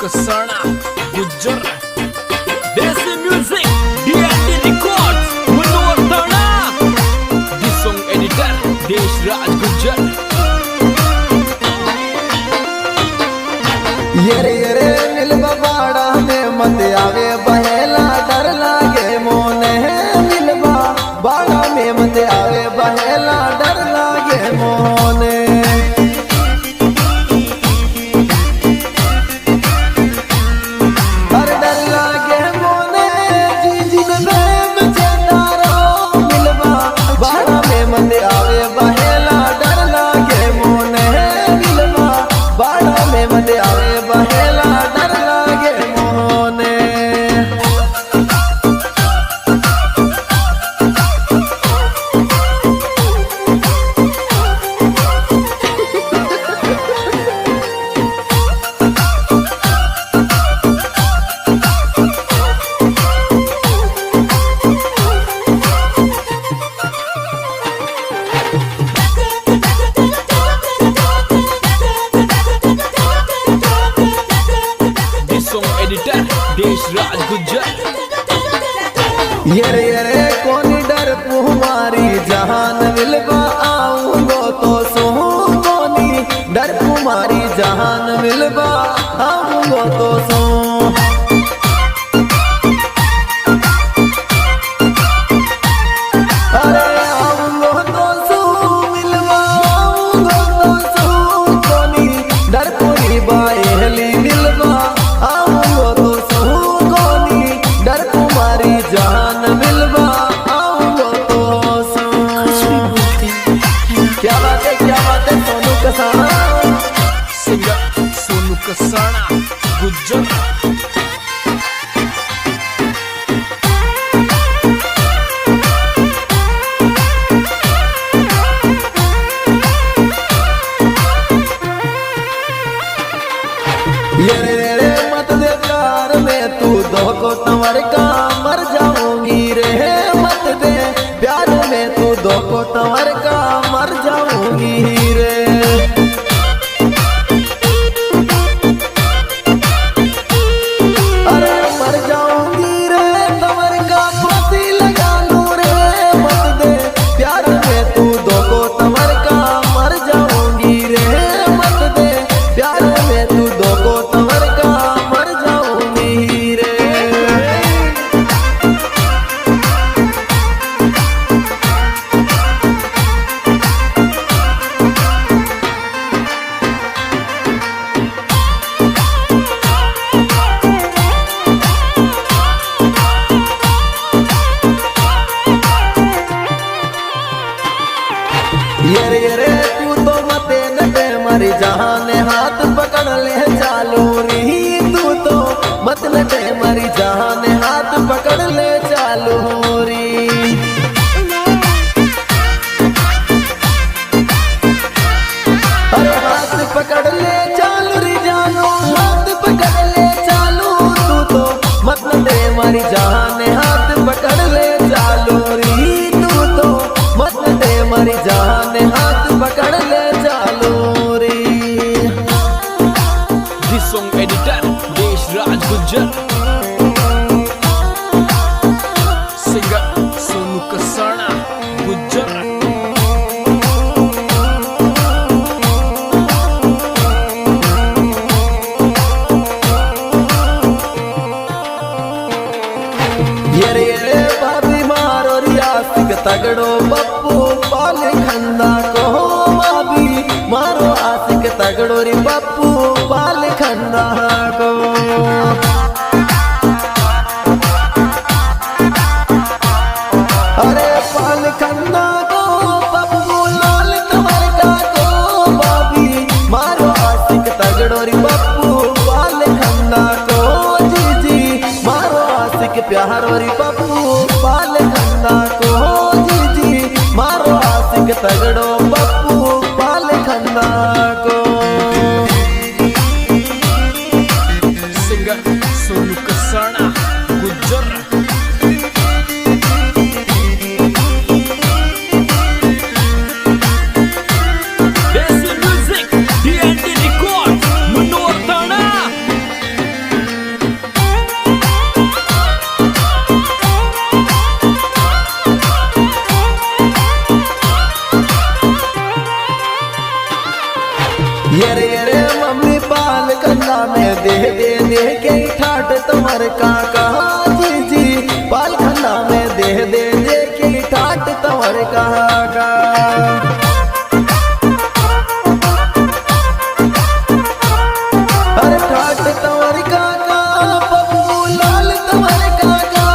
कसाना गुज्जर देसी music D&D records मनोहर थाना the song editor Deshraj Gujjar. ये मिलबा बाड़ा में मत आवे बहेला डर लागे मोने मिलबा बाड़ा में मत आवे बहेला डर लागे मोने डर लागे मोने जी में चेतारो मिलबा बाड़ा में मत आवे बहेला डर लागे मोने मिलबा बाड़ा में मत आवे बहेला डर लागे मोने। एडिटर देशराज गुज्जर। ये कौन डर तुम्हारी जहान मिलबा आऊंगो तो सोहू कोनी डर तुम्हारी जहान मिलबा आऊंगो तो सो अरे आऊंगो तो सो मिलबा आऊंगो तो सो कोनी डर कोनी बाएली मिलबा आऊंगो तो सो कोनी डर तुम्हारी जान मिलबा आऊंगो तो सो। क्या बात है सोनू कसाना सिंगर सोनू कसाना गुज्जर। ये मत दे प्यार में तू दो को तंवर का मर जाऊंगी रे मत दे प्यार में तू दो को तंवर का मर जाऊंगी रे अरे मर जाऊंगी रे तंवर का फांसी लगा लूं रे मत दे प्यार में तू दो को तंवर का मर जाऊंगी रे मत दे प्यार में तू दो को तंवर का मर जाऊंगी रे। ये तू तो मते नटे मरी जहान हाथ पकड़ ले चालू री तू तो मत नटे मरी जहान हाथ पकड़ ले चालू री अरे हाथ पकड़ ले चालू री जानो हाथ पकड़ ले चालू तू तो मत नटे मरी जहान हाथ पकड़ ले चालू री तू तो मत नटे मरी जहान हाथ पकड़ ले चालू री। The song editor Deshraj Gujjar. Singer Sonu Kasana Gujjar. ये भाभी मारो रियासिक तगड़ो बप्पू पाल खंदा को भाभी मारो आसिक तगड़ो री बप्पू पाल खंदा को अरे पाल खंदा को बप्पू लाल तमरका को भाभी मारो आसिक तगड़ो री बप्पू पाल खंदा को जी मारो आसिक प्यारो री बप्पू पाल खंदा को जी मारो आसिक तगड़ो बप्पू पाल खंदा को। सिंगर सोनू कसाना गुज्जर। देसी म्यूजिक D&D रिकॉर्ड्स मनोहर थाना ये रे मम्मी पाल कन्ना में दे दे दे के ठाट तुम्हारे काका जी जी पाल कन्ना में दे दे दे के ठाट तुम्हारे काका अरे ठाट तुम्हारे काका पप्पू लाल तुम्हारे काका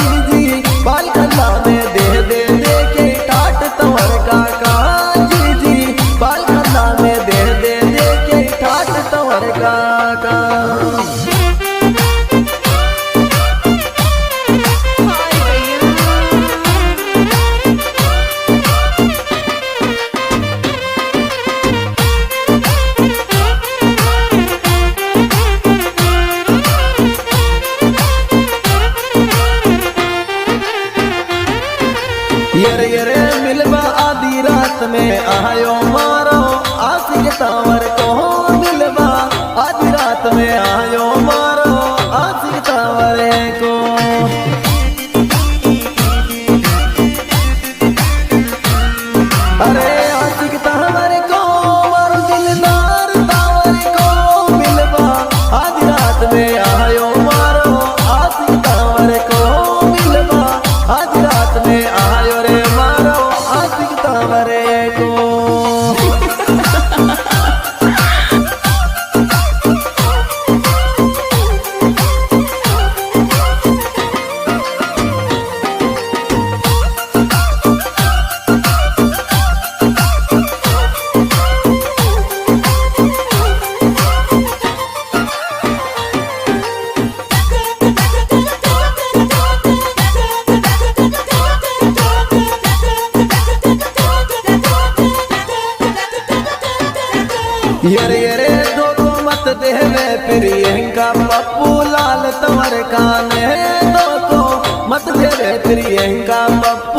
जी जी पाल कन्ना में दे दे दे के ठाट तुम्हारे काका जी जी पाल कन्ना में दे दे दे के ठाट तुम्हारे काका ये मिलवा आधी रात में आयो मारो आशिक तावर को मिलवा आधी रात में आयो मारो आशिक तावर को अरे आशिक तावर को मारो दिलदार तावर को मिलवा आधी रात में आयो मारो आशिक तावर को मिलवा आधी रात में आयो रे मारो आशिक तावर को ये दो मत देवे प्रियंका पप्पू लाल तुम्हारे काने दो मत देवे प्रियंका पप्पू